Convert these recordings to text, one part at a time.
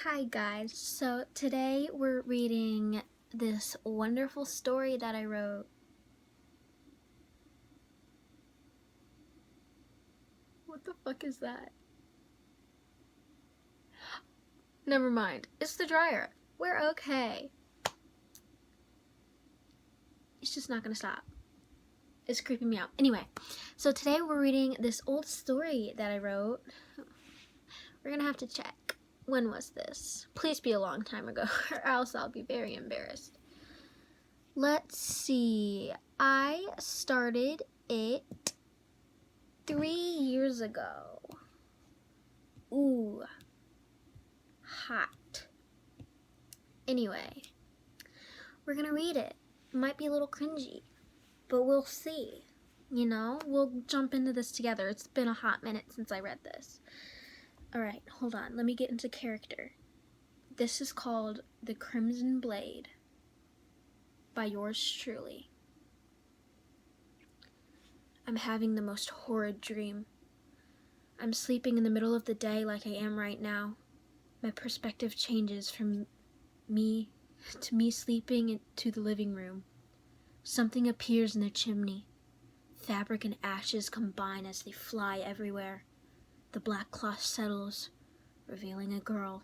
Hi guys, so today we're reading this wonderful story that I wrote. What the fuck is that? Never mind, it's the dryer. We're okay. It's just not gonna stop. It's creeping me out. Anyway, so today we're reading this old story that I wrote. We're gonna have to check. When was this? Please be a long time ago, or else I'll be very embarrassed. Let's see. I started it 3 years ago. Ooh. Hot. Anyway, we're gonna read it. It might be a little cringy, but we'll see. You know, we'll jump into this together. It's been a hot minute since I read this. Alright, hold on. Let me get into character. This is called The Crimson Blade by yours truly. I'm having the most horrid dream. I'm sleeping in the middle of the day like I am right now. My perspective changes from me to me sleeping into the living room. Something appears in the chimney. Fabric and ashes combine as they fly everywhere. The black cloth settles, revealing a girl.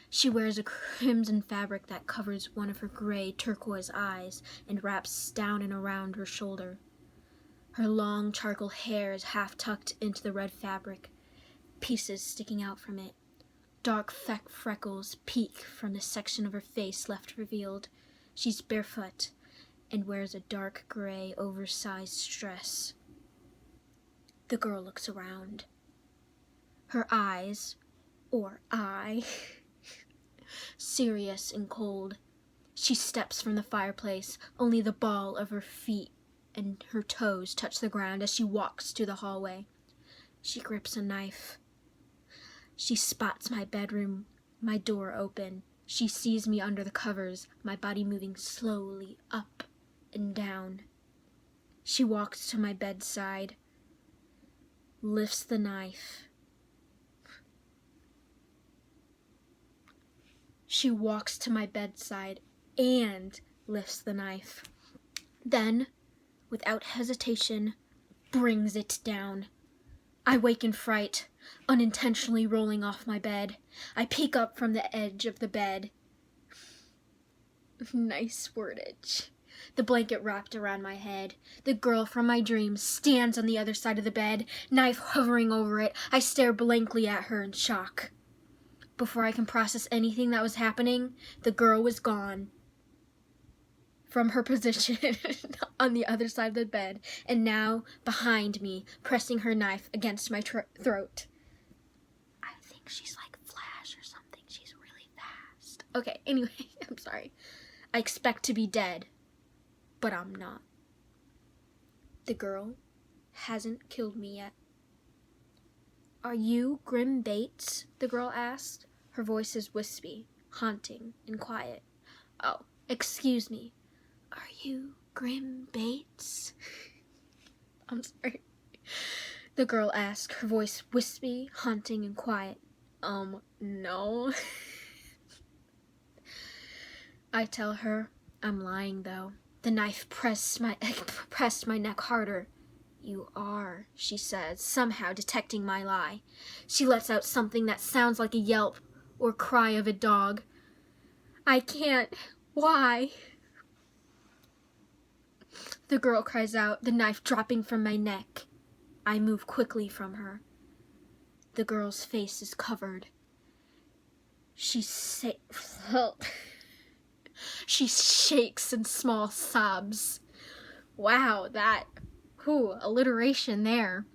She wears a crimson fabric that covers one of her gray turquoise eyes and wraps down and around her shoulder. Her long charcoal hair is half tucked into the red fabric, pieces sticking out from it. Dark freckles peek from the section of her face left revealed. She's barefoot and wears a dark gray oversized dress. The girl looks around. Her eyes, or eye, serious and cold. She steps from the fireplace. Only the ball of her feet and her toes touch the ground as she walks to the hallway. She grips a knife. She spots my bedroom, my door open. She sees me under the covers, my body moving slowly up and down. She walks to my bedside, lifts the knife. She walks to my bedside and lifts the knife. Then, without hesitation, brings it down. I wake in fright, unintentionally rolling off my bed. I peek up from the edge of the bed. Nice wordage. The blanket wrapped around my head. The girl from my dreams stands on the other side of the bed, knife hovering over it. I stare blankly at her in shock. Before I can process anything that was happening, the girl was gone from her position on the other side of the bed, and now behind me, pressing her knife against my throat. I think she's like Flash or something. She's really fast. Okay, anyway, I'm sorry. I expect to be dead, but I'm not. The girl hasn't killed me yet. Are you Grim Bates? The girl asked. Her voice is wispy, haunting, and quiet. Oh, excuse me. Are you Grim Bates? I'm sorry. The girl asked, her voice wispy, haunting, and quiet. No. I tell her I'm lying, though. The knife pressed my neck harder. You are, she says, somehow detecting my lie. She lets out something that sounds like a yelp or cry of a dog. I can't. Why? The girl cries out, the knife dropping from my neck. I move quickly from her. The girl's face is covered. She shakes in small sobs. Wow, alliteration there.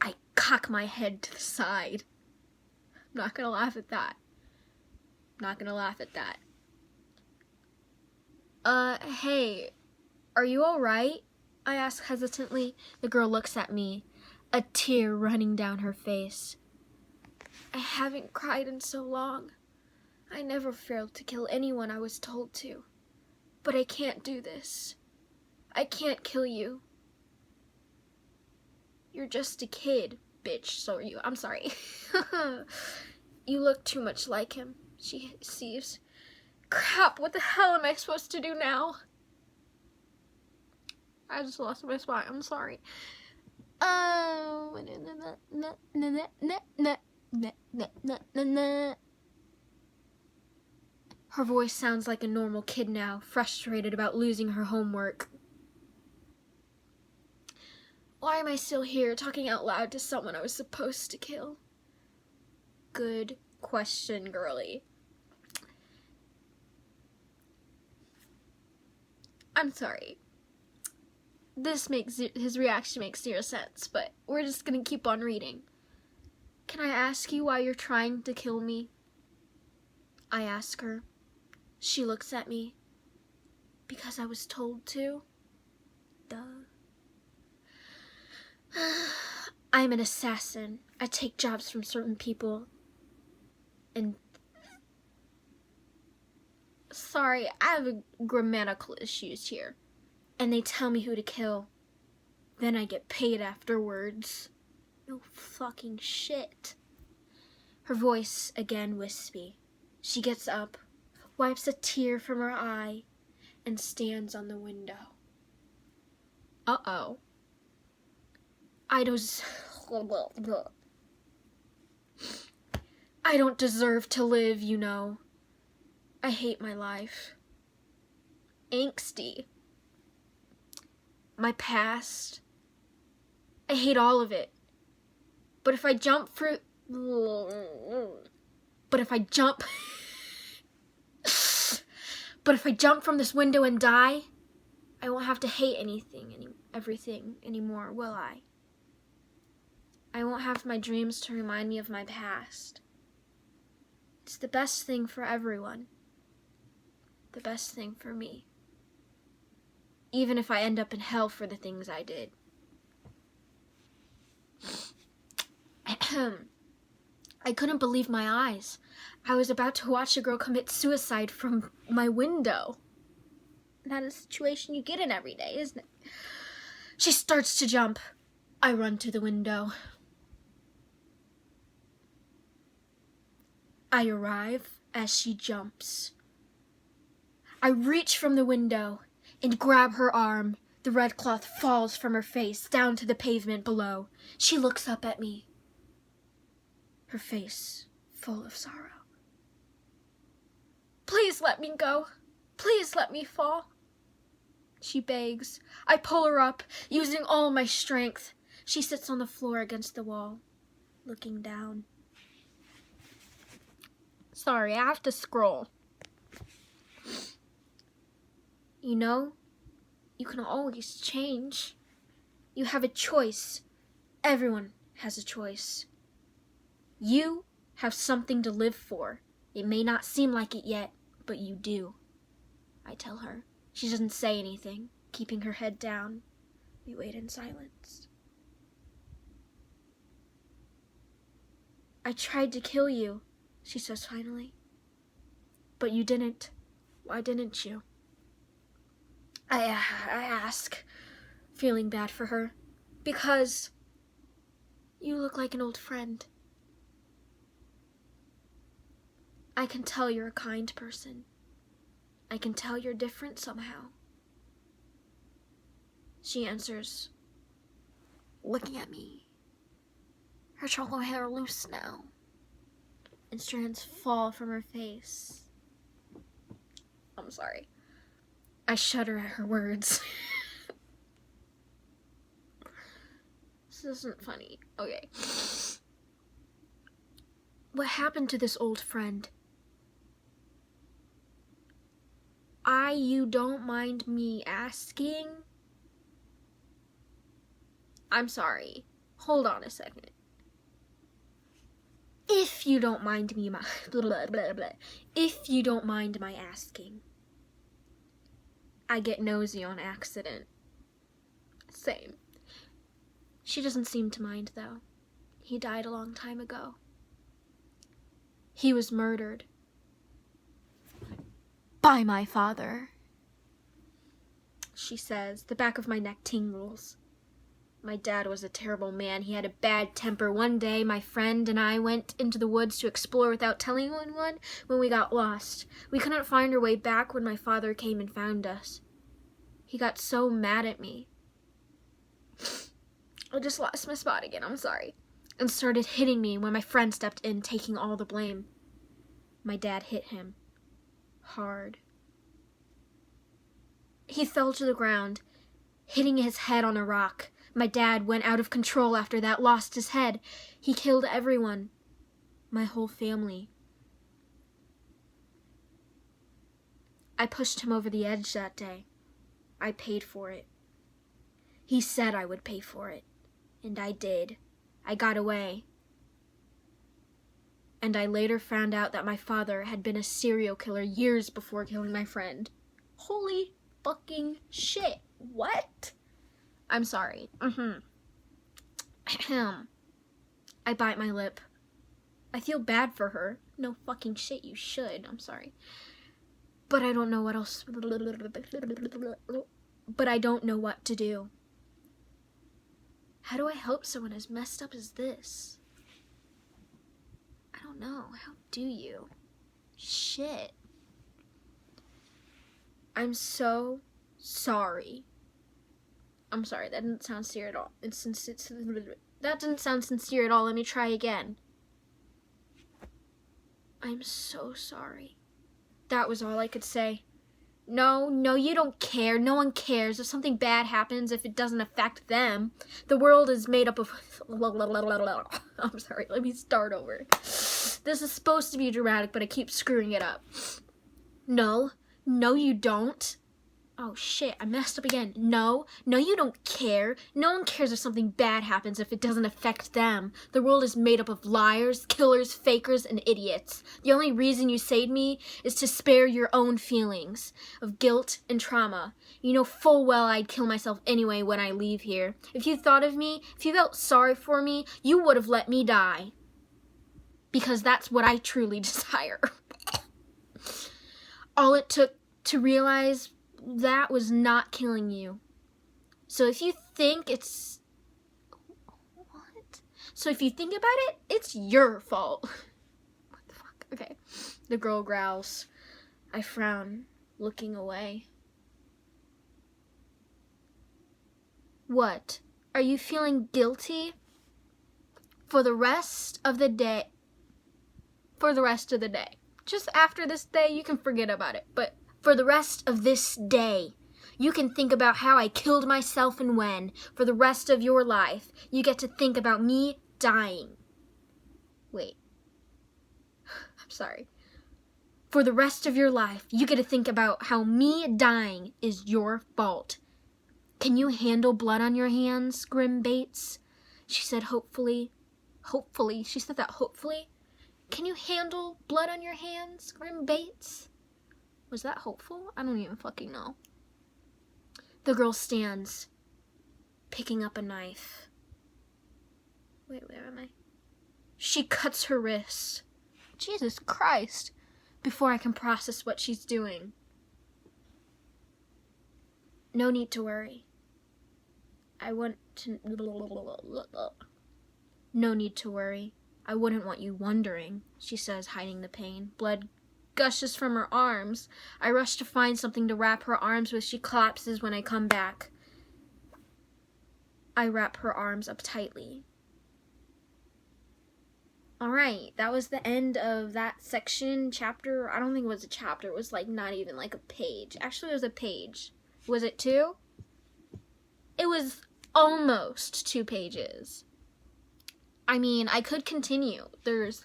I cock my head to the side. I'm not gonna laugh at that. Hey, are you alright? I ask hesitantly. The girl looks at me, a tear running down her face. I haven't cried in so long. I never failed to kill anyone I was told to. But I can't do this. I can't kill you. You're just a kid, bitch, so are you. I'm sorry. You look too much like him, she sees. Crap, what the hell am I supposed to do now? I just lost my spot, I'm sorry. Her voice sounds like a normal kid now, frustrated about losing her homework. Why am I still here, talking out loud to someone I was supposed to kill? Good question, girly. I'm sorry. His reaction makes zero sense, but we're just gonna keep on reading. Can I ask you why you're trying to kill me? I ask her. She looks at me. Because I was told to? Duh. I'm an assassin. I take jobs from certain people. And... Sorry, I have grammatical issues here. And they tell me who to kill. Then I get paid afterwards. No fucking shit. Her voice again wispy. She gets up, wipes a tear from her eye, and stands on the window. Uh-oh. I don't deserve to live, you know. I hate my life. Angsty. My past. I hate all of it. But if I jump from this window and die, I won't have to hate everything anymore, will I? I won't have my dreams to remind me of my past. It's the best thing for everyone. The best thing for me. Even if I end up in hell for the things I did. I couldn't believe my eyes. I was about to watch a girl commit suicide from my window. Not a situation you get in every day, isn't it? She starts to jump. I run to the window. I arrive as she jumps. I reach from the window and grab her arm. The red cloth falls from her face down to the pavement below. She looks up at me. Her face full of sorrow. Please let me go. Please let me fall. She begs. I pull her up, using all my strength. She sits on the floor against the wall, looking down. Sorry, I have to scroll. You know, you can always change. You have a choice. Everyone has a choice. You have something to live for. It may not seem like it yet, but you do. I tell her. She doesn't say anything, keeping her head down. We wait in silence. I tried to kill you, she says finally. But you didn't. Why didn't you? I ask, feeling bad for her. Because you look like an old friend. I can tell you're a kind person. I can tell you're different somehow. She answers, looking at me. Her chocolate hair loose now, and strands fall from her face. I'm sorry. I shudder at her words. This isn't funny. Okay. What happened to this old friend? You don't mind me asking? I'm sorry. Hold on a second. If you don't mind me, if you don't mind my asking. I get nosy on accident. Same. She doesn't seem to mind, though. He died a long time ago. He was murdered. By my father. She says, the back of my neck tingles. My dad was a terrible man. He had a bad temper. One day, my friend and I went into the woods to explore without telling anyone when we got lost. We couldn't find our way back when my father came and found us. He got so mad at me. I just lost my spot again, I'm sorry. And started hitting me when my friend stepped in, taking all the blame. My dad hit him. Hard. He fell to the ground, hitting his head on a rock. My dad went out of control after that, lost his head. He killed everyone. My whole family. I pushed him over the edge that day. I paid for it. He said I would pay for it. And I did. I got away. And I later found out that my father had been a serial killer years before killing my friend. Holy fucking shit. What? I'm sorry. I bite my lip. I feel bad for her. No fucking shit, you should. I'm sorry. But I don't know what else. But I don't know what to do. How do I help someone as messed up as this? I don't know. How do you? Shit. I'm so sorry. I'm sorry, that didn't sound sincere at all. That didn't sound sincere at all. Let me try again. I'm so sorry. That was all I could say. No, you don't care. No one cares. If something bad happens, if it doesn't affect them. The world is made up of... I'm sorry, let me start over. This is supposed to be dramatic, but I keep screwing it up. No, you don't. Oh shit, I messed up again. No, you don't care. No one cares if something bad happens if it doesn't affect them. The world is made up of liars, killers, fakers, and idiots. The only reason you saved me is to spare your own feelings of guilt and trauma. You know full well I'd kill myself anyway when I leave here. If you thought of me, if you felt sorry for me, you would have let me die. Because that's what I truly desire. All it took to realize that was not killing you. So if you think it's... What? So if you think about it, it's your fault. What the fuck? Okay. The girl growls. I frown, looking away. What? Are you feeling guilty? For the rest of the day. For the rest of the day. Just after this day, you can forget about it. But for the rest of this day, you can think about how I killed myself and when. For the rest of your life, you get to think about me dying. Wait. I'm sorry. For the rest of your life, you get to think about how me dying is your fault. Can you handle blood on your hands, Grim Bates? She said hopefully. Hopefully. She said that hopefully. Can you handle blood on your hands, Grim Bates? Was that hopeful? I don't even fucking know. The girl stands, picking up a knife. Wait, where am I? She cuts her wrist. Jesus Christ. Before I can process what she's doing. No need to worry. I want to... No need to worry. I wouldn't want you wondering, she says, hiding the pain. Blood gushes from her arms. I rush to find something to wrap her arms with. She collapses when I come back. I wrap her arms up tightly. Alright, that was the end of that section, chapter. I don't think it was a chapter. It was like not even like a page. Actually, it was a page. Was it 2? It was almost 2 pages. I mean, I could continue. There's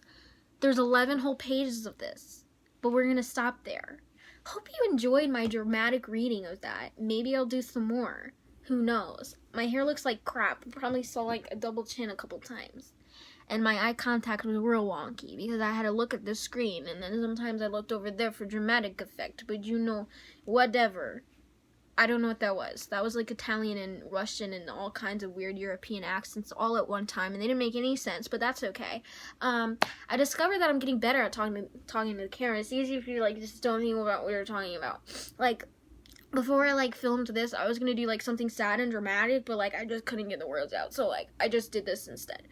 11 whole pages of this. But we're going to stop there. Hope you enjoyed my dramatic reading of that. Maybe I'll do some more. Who knows? My hair looks like crap. I probably saw like a double chin a couple times. And my eye contact was real wonky because I had to look at the screen. And then sometimes I looked over there for dramatic effect. But you know, whatever. I don't know what that was. That was like Italian and Russian and all kinds of weird European accents all at one time, and they didn't make any sense, but that's okay. I discovered that I'm getting better at talking to the camera. It's easy if you like just don't think about what you're talking about. Like, before I, like, filmed this, I was gonna do, like, something sad and dramatic, but, like, I just couldn't get the words out, so, like, I just did this instead.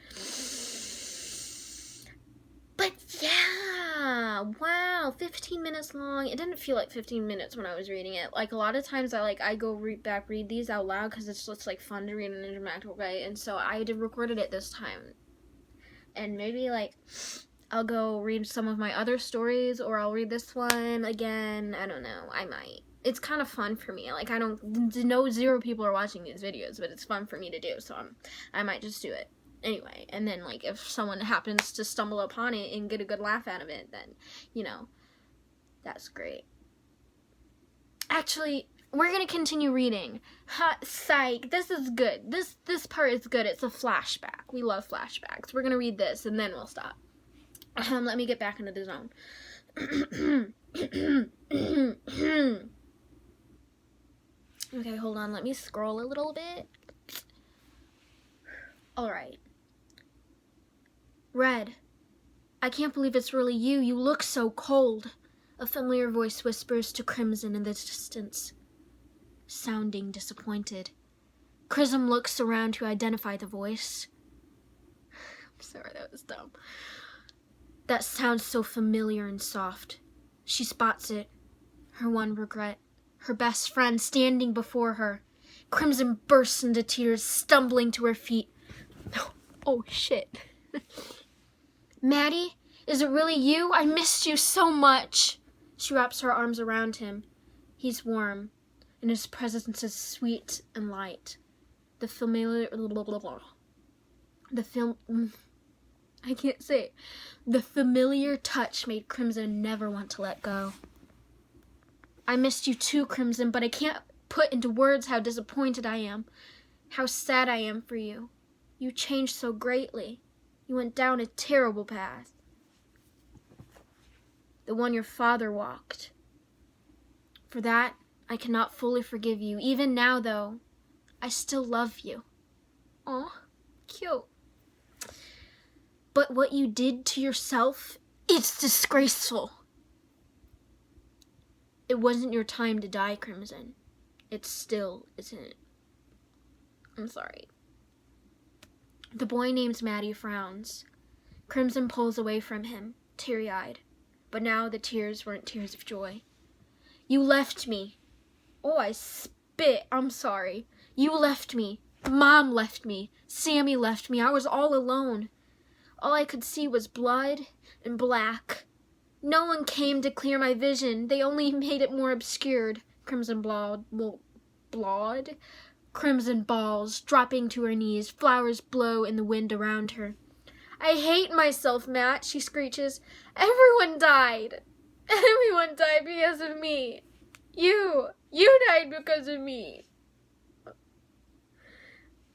But, yeah, wow, 15 minutes long. It didn't feel like 15 minutes when I was reading it. Like, a lot of times I go read these out loud, because it's just, like, fun to read in a dramatic way, and so I recorded it this time. And maybe, like, I'll go read some of my other stories, or I'll read this one again. I don't know, I might. It's kind of fun for me. Like, zero people are watching these videos, but it's fun for me to do, so I might just do it. Anyway, and then, like, if someone happens to stumble upon it and get a good laugh out of it, then, you know, that's great. Actually, we're gonna continue reading. Ha, psych, this is good. This part is good. It's a flashback. We love flashbacks. We're gonna read this, and then we'll stop. Let me get back into the zone. Okay, hold on. Let me scroll a little bit. Alright. Red, I can't believe it's really you. You look so cold. A familiar voice whispers to Crimson in the distance, sounding disappointed. Crimson looks around to identify the voice. I'm sorry, that was dumb. That sounds so familiar and soft. She spots it. Her one regret. Her best friend standing before her. Crimson bursts into tears, stumbling to her feet. Oh, shit. Maddie, is it really you? I missed you so much. She wraps her arms around him. He's warm, and his presence is sweet and light. I can't say it. The familiar touch made Crimson never want to let go. I missed you too, Crimson, but I can't put into words how disappointed I am, how sad I am for you. You changed so greatly. You went down a terrible path. The one your father walked. For that, I cannot fully forgive you. Even now, though, I still love you. Aw, cute. But what you did to yourself, it's disgraceful. It wasn't your time to die, Crimson. It still isn't. I'm sorry. The boy named Maddie frowns. Crimson pulls away from him, teary-eyed. But now the tears weren't tears of joy. You left me. Oh, I spit. I'm sorry. You left me. Mom left me. Sammy left me. I was all alone. All I could see was blood and black. No one came to clear my vision. They only made it more obscured. Crimson balls, dropping to her knees. Flowers blow in the wind around her. I hate myself, Matt, she screeches. Everyone died. Everyone died because of me. You died because of me.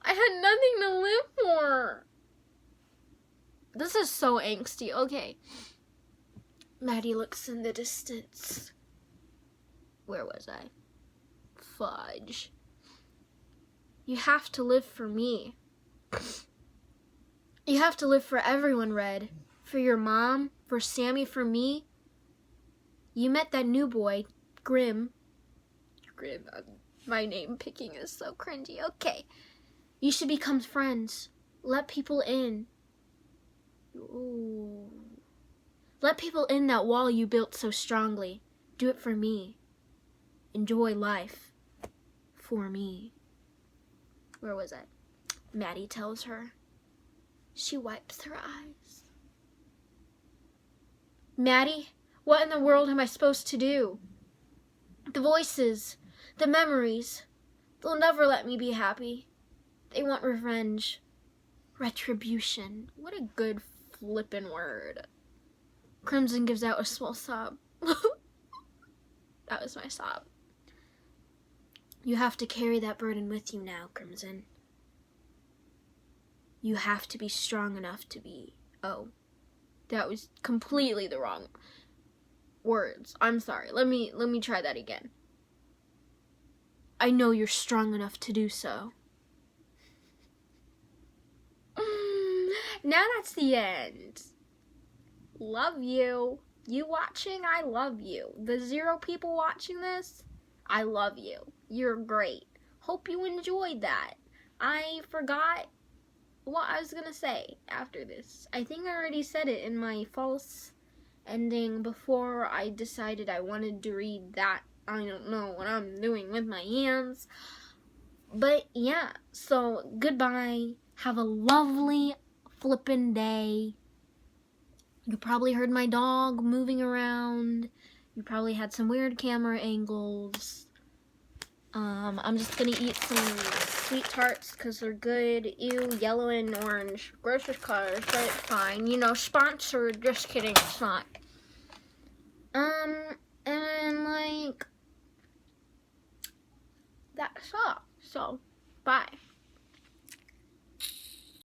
I had nothing to live for. This is so angsty. Okay. Maddie looks in the distance. Where was I? Fudge. You have to live for me. You have to live for everyone, Red. For your mom, for Sammy, for me. You met that new boy, Grim. My name picking is so cringy. Okay. You should become friends. Let people in. Ooh. Let people in that wall you built so strongly. Do it for me. Enjoy life. For me. Where was it? Maddie tells her. She wipes her eyes. Maddie, what in the world am I supposed to do? The voices, the memories, they'll never let me be happy. They want revenge. Retribution. What a good flippin' word. Crimson gives out a small sob. That was my sob. You have to carry that burden with you now, Crimson. You have to be strong enough to be... Oh, that was completely the wrong words. I'm sorry. Let me try that again. I know you're strong enough to do so. Now that's the end. Love you. You watching, I love you. The 0 people watching this, I love you. You're great. Hope you enjoyed that. I forgot what I was gonna say after this. I think I already said it in my false ending before I decided I wanted to read that. I don't know what I'm doing with my hands. But yeah, so goodbye. Have a lovely flippin' day. You probably heard my dog moving around. You probably had some weird camera angles. I'm just gonna eat some sweet tarts because they're good. Ew, yellow and orange. Grocery cars, but it's fine. You know, sponsored. Just kidding, it's not. And like, that's all. So, bye.